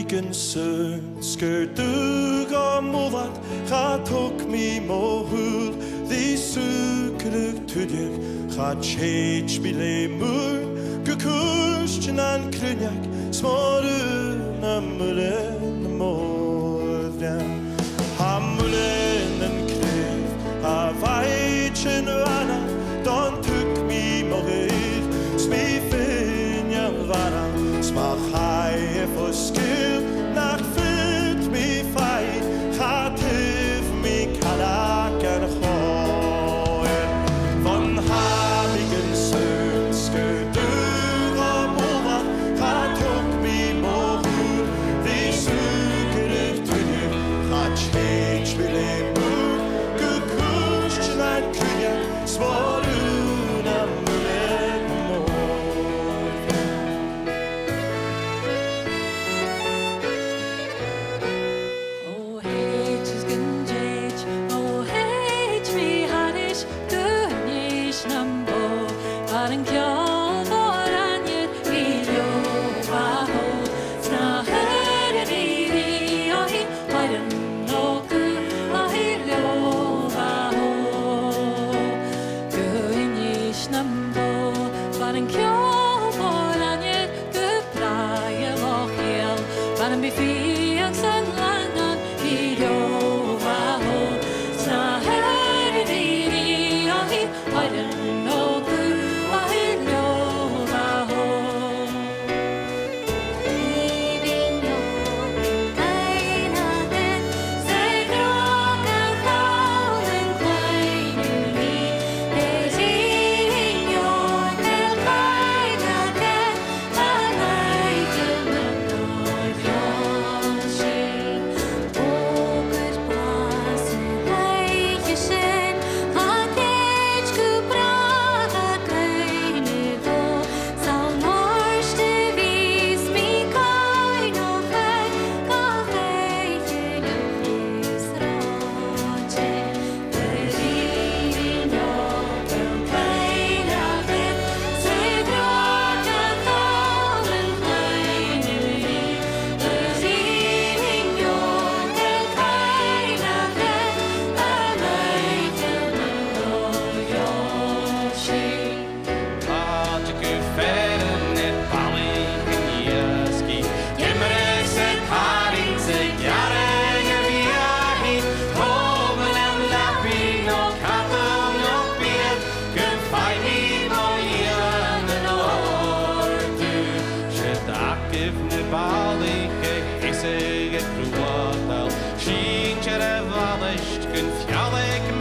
Migen søn skør dug og movad Ga tok mi mohul Di sukrug tudjeg Ga tjeich bile mur Gukushchinan krynjak Smorun amulen mordan Hamulen en krev Ha vaitchen vana Don tuk mi mohil Smi finja vana Smach hai for skill Nach fyrt mi fai Khativ mi kalak en khoer Von hamigen sønske dur og movad Khatuk mi mohur Vi suger tunje Khatchech bile mur Gukushchinan kunja Svorun amulen Sin cer a bhalaist gon fialach